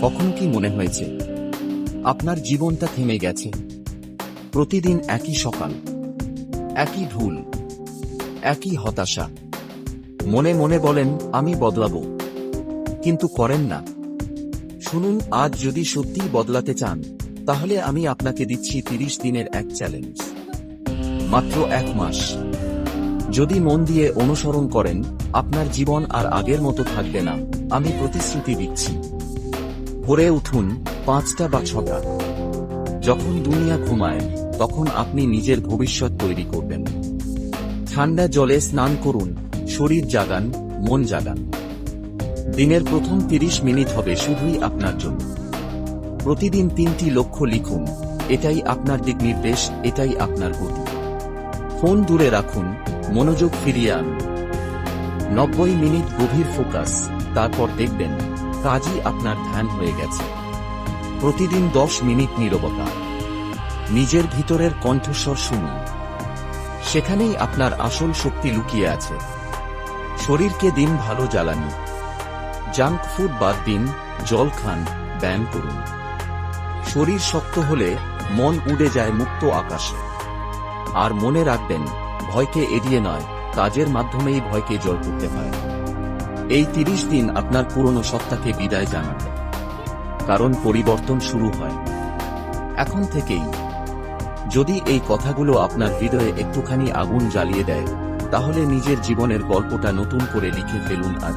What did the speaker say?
কখন কি মনে হয়েছে আপনার জীবনটা থেমে গেছে? প্রতিদিন একই সকাল, একই ভুল, একই হতাশা। মনে মনে বলেন আমি বদলাবো, কিন্তু করেন না। শুনুন, আজ যদি সত্যিই বদলাতে চান, তাহলে আমি আপনাকে দিচ্ছি 30 দিনের এক চ্যালেঞ্জ। মাত্র 1 মাস যদি মন দিয়ে অনুসরণ করেন, আপনার জীবন আর আগের মতো থাকবে না। আমি প্রতিশ্রুতি দিচ্ছি। ভোরে উঠুন 5টা বা 6টা। যখন দুনিয়া ঘুমায়, তখন আপনি নিজের ভবিষ্যৎ তৈরি করবেন। ঠান্ডা জলে স্নান করুন, শরীর জাগান, মন জাগান। দিনের প্রথম 30 মিনিট হবে শুধুই আপনার জন্য। প্রতিদিন 3টি লক্ষ্য লিখুন। এটাই আপনার দিক নির্দেশ, এটাই আপনার গতি। ফোন দূরে রাখুন, মনোযোগ ফিরিয়ে আনুন। 90 মিনিট গভীর ফোকাস, তারপর দেখবেন কাজই আপনার ধ্যান হয়ে গেছে। প্রতিদিন 10 মিনিট নীরবতা। নিজের ভিতরের কণ্ঠস্বর শুনুন। সেখানেই আপনার আসল শক্তি লুকিয়ে আছে। শরীরকে দিন ভালো জ্বালানি। জাঙ্ক ফুড বাদ দিন, জল খান, ব্যায়াম করুন। শরীর শক্ত হলে মন উড়ে যায় মুক্ত আকাশে। আর মনে রাখবেন, ভয়কে এড়িয়ে নয়, কাজের মাধ্যমেই ভয়কে জয় করতে হয়। এই 30 দিন আপনার পুরনো সত্তাকে বিদায় জানাবে, কারণ পরিবর্তন শুরু হয় এখন থেকেই। যদি এই কথাগুলো আপনার হৃদয়ে একটুখানি আগুন জ্বালিয়ে দেয়, তাহলে নিজের জীবনের গল্পটা নতুন করে লিখে ফেলুন আজ।